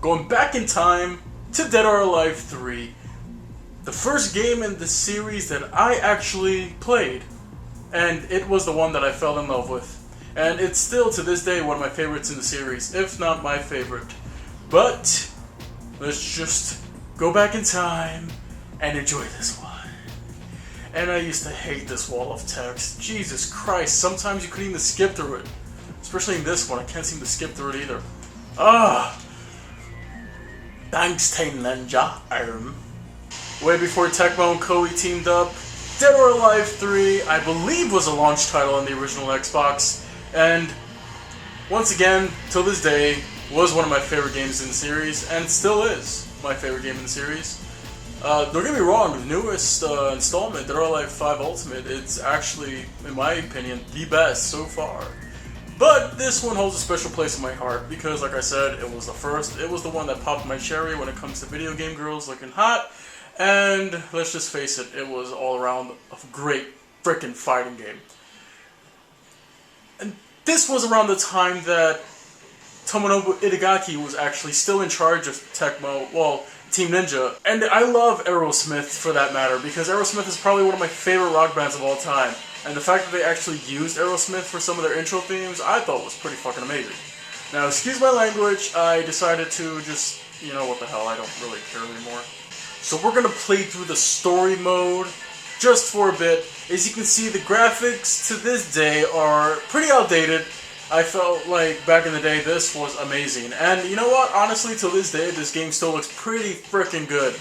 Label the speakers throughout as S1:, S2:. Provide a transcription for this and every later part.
S1: going back in time to Dead or Alive 3. The first game in the series that I actually played. And it was the one that I fell in love with. And it's still, to this day, one of my favorites in the series, if not my favorite. But, let's just go back in time and enjoy this one. And I used to hate this wall of text. Jesus Christ, sometimes you couldn't even skip through it. Especially in this one, I can't seem to skip through it either. Thanks, Tain Ninja. Way before Tecmo and Koei teamed up, Dead or Alive 3, I believe, was a launch title on the original Xbox, and once again, till this day, was one of my favorite games in the series, and still is my favorite game in the series. Don't get me wrong, the newest installment, Dead or Alive 5 Ultimate, it's actually, in my opinion, the best so far. But this one holds a special place in my heart because, like I said, it was the first. It was the one that popped my cherry when it comes to video game girls looking hot. And let's just face it, it was all around a great frickin' fighting game. And this was around the time that Tomonobu Itagaki was actually still in charge of Tecmo, well, Team Ninja. And I love Aerosmith for that matter because Aerosmith is probably one of my favorite rock bands of all time. And the fact that they actually used Aerosmith for some of their intro themes, I thought was pretty fucking amazing. Now, excuse my language, I decided to just, you know what the hell, I don't really care anymore. So we're gonna play through the story mode just for a bit. As you can see, the graphics to this day are pretty outdated. I felt like back in the day this was amazing. And you know what, honestly, till this day, this game still looks pretty freaking good.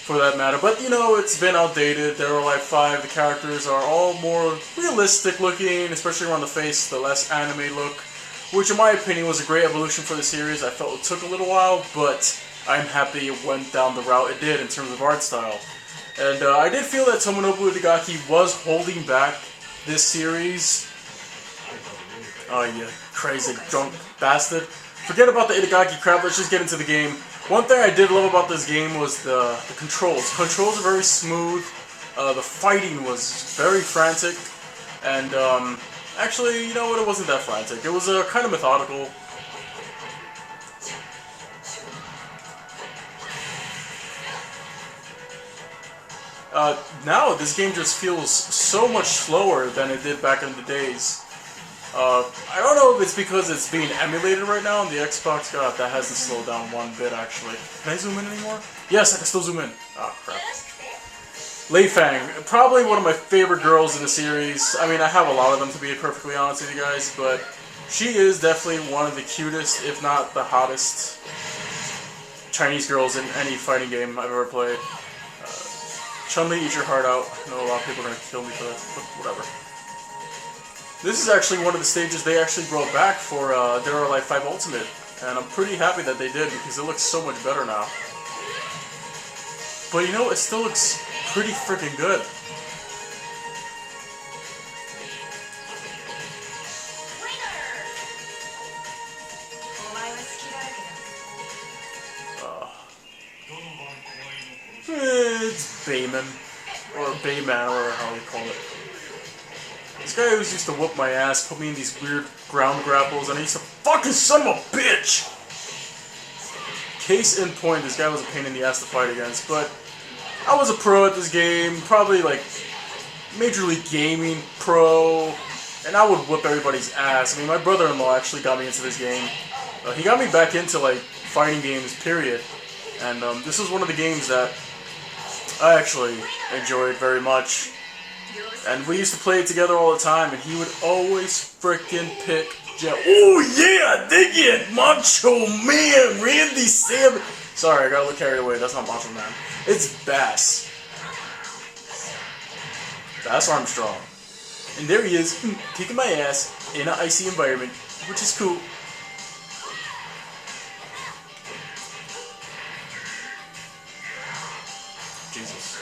S1: For that matter, but you know, it's been outdated. Dead or Alive 5, the characters are all more realistic looking, especially around the face, the less anime look, which in my opinion was a great evolution for the series. I felt it took a little while, but I'm happy it went down the route it did in terms of art style. And I did feel that Tomonobu Itagaki was holding back this series. Oh, you crazy drunk bastard. Forget about the Itagaki crap, let's just get into the game. One thing I did love about this game was the controls. Controls are very smooth, the fighting was very frantic, and actually, you know what, it wasn't that frantic. It was kind of methodical. Now this game just feels so much slower than it did back in the days. I don't know if it's because it's being emulated right now on the Xbox. God, that hasn't slowed down one bit, actually. Can I zoom in anymore? Yes, I can still zoom in. Oh, crap. Lei Fang, probably one of my favorite girls in the series. I mean, I have a lot of them, to be perfectly honest with you guys, but she is definitely one of the cutest, if not the hottest, Chinese girls in any fighting game I've ever played. Chun-Li, eat your heart out. I know a lot of people are going to kill me for that, but whatever. This is actually one of the stages they actually brought back for Dead or Alive 5 Ultimate, and I'm pretty happy that they did because it looks so much better now. But you know, it still looks pretty freaking good. It's Bayman, or Bayman, or how you call it. This guy always used to whoop my ass, put me in these weird ground grapples, and I used to fucking son of a bitch! Case in point, this guy was a pain in the ass to fight against, but I was a pro at this game, probably like Major League Gaming pro, and I would whip everybody's ass. I mean, my brother-in-law actually got me into this game. He got me back into like fighting games, period. And this was one of the games that I actually enjoyed very much. And we used to play it together all the time, and he would always frickin' pick Jeff. Oh yeah, dig it! Macho Man, Randy Savage. Sorry, I got a little carried away. That's not Macho Man. It's Bass. Bass Armstrong. And there he is, kicking my ass in an icy environment, which is cool. Jesus.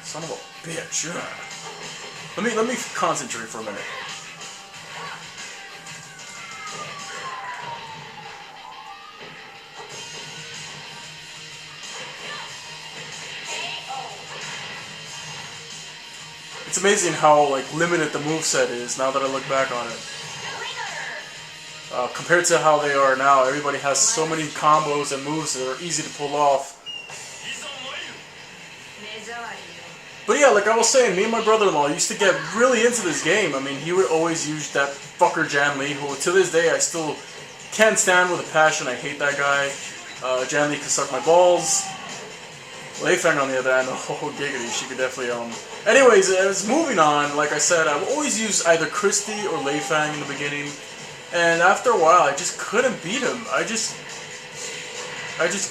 S1: Son of a bitch. Let me concentrate for a minute. It's amazing how like limited the moveset is now that I look back on it. Compared to how they are now, everybody has so many combos and moves that are easy to pull off. But yeah, like I was saying, me and my brother-in-law used to get really into this game. I mean, he would always use that fucker Jan Lee, who to this day I still can't stand with a passion. I hate that guy. Jan Lee can suck my balls. Lei Feng, on the other hand, oh giggity, she could definitely, Anyways, as moving on, like I said, I would always use either Christy or Lei Feng in the beginning. And after a while, I just couldn't beat him. I just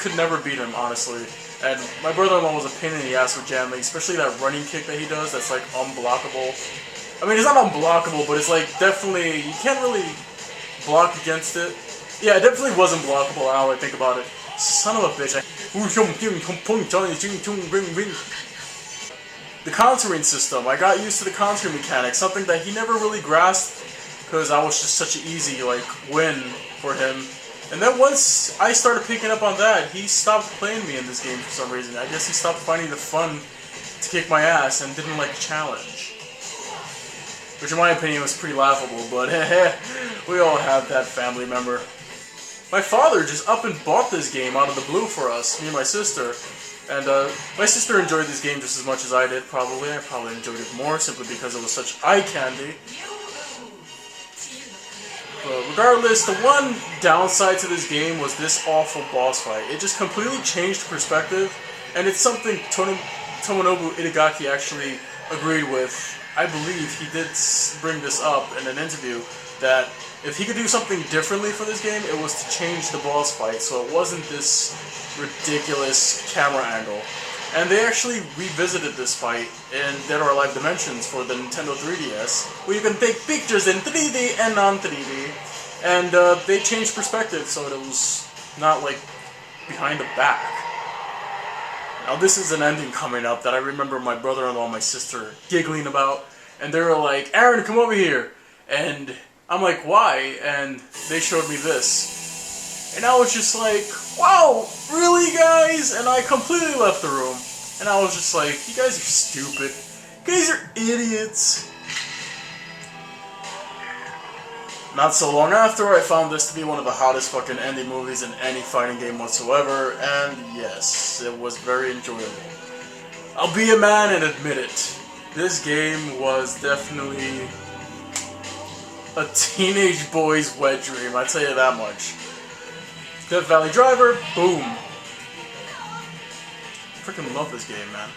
S1: could never beat him, honestly. And my brother-in-law was a pain in the ass with Jan Lee, especially that running kick that he does that's like unblockable. I mean, it's not unblockable, but it's like definitely, you can't really block against it. Yeah, it definitely wasn't blockable now I think about it. Son of a bitch. The countering system, I got used to the countering mechanic, something that he never really grasped because I was just such an easy like win for him. And then once I started picking up on that, he stopped playing me in this game for some reason. I guess he stopped finding the fun to kick my ass and didn't like the challenge. Which in my opinion was pretty laughable, but we all have that family member. My father just up and bought this game out of the blue for us, me and my sister. And my sister enjoyed this game just as much as I did, probably. I probably enjoyed it more simply because it was such eye candy. But regardless, the one downside to this game was this awful boss fight. It just completely changed perspective, and it's something Tomonobu Itagaki actually agreed with. I believe he did bring this up in an interview, that if he could do something differently for this game, it was to change the boss fight, so it wasn't this ridiculous camera angle. And they actually revisited this fight in Dead or Alive Dimensions for the Nintendo 3DS, where you can take pictures in 3D and non-3D, and they changed perspective so that it was not like behind the back. Now this is an ending coming up that I remember my brother-in-law and my sister giggling about, and they were like, "Aaron, come over here," and I'm like, "Why?" And they showed me this. And I was just like, wow, really guys? And I completely left the room. And I was just like, you guys are stupid. You guys are idiots. Not so long after, I found this to be one of the hottest fucking indie movies in any fighting game whatsoever. And yes, it was very enjoyable. I'll be a man and admit it. This game was definitely a teenage boy's wet dream, I tell you that much. Death Valley Driver, boom. Freaking love this game, man.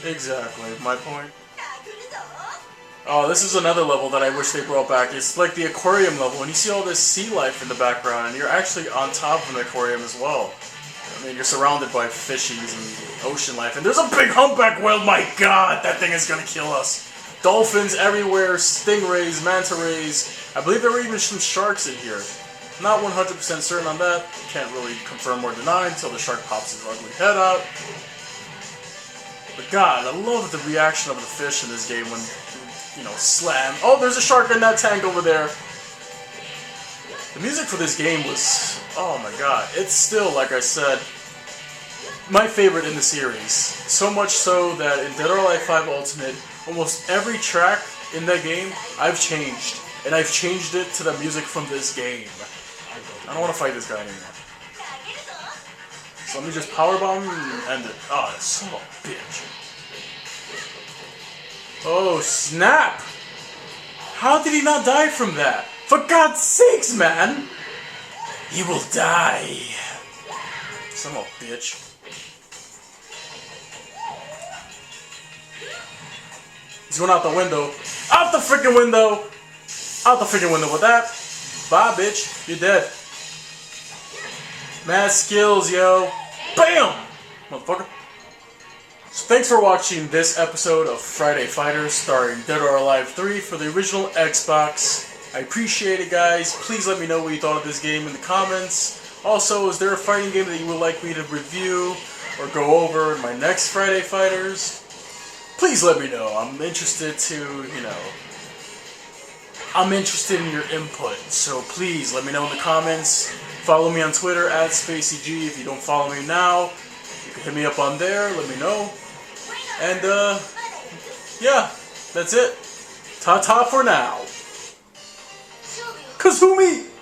S1: Exactly, my point. Oh, this is another level that I wish they brought back. It's like the aquarium level, and you see all this sea life in the background, and you're actually on top of an aquarium as well. I mean, you're surrounded by fishies and ocean life, and there's a big humpback whale. My God, that thing is gonna kill us. Dolphins everywhere, stingrays, manta rays. I believe there were even some sharks in here. Not 100% certain on that. Can't really confirm or deny until the shark pops his ugly head out. But God, I love the reaction of the fish in this game when, you know, slam. Oh, there's a shark in that tank over there. The music for this game was, oh my God, it's still, like I said, my favorite in the series. So much so that in Dead or Alive 5 Ultimate, almost every track in that game, I've changed. And I've changed it to the music from this game. I don't want to fight this guy anymore. So let me just powerbomb and end it. Oh, that's son of a bitch. Oh, snap! How did he not die from that? For God's sakes, man! He will die. Son of a bitch. He's going out the window. Out the freaking window! Out the freaking window with that. Bye, bitch. You're dead. Mad skills, yo. BAM! Motherfucker. So thanks for watching this episode of Friday Fighters starring Dead or Alive 3 for the original Xbox. I appreciate it, guys. Please let me know what you thought of this game in the comments. Also, is there a fighting game that you would like me to review or go over in my next Friday Fighters? Please let me know. I'm interested to, you know, I'm interested in your input. So please let me know in the comments. Follow me on Twitter @SpaceyG. If you don't follow me now, you can hit me up on there. Let me know. And, yeah, that's it. Ta-ta for now. Kazumi!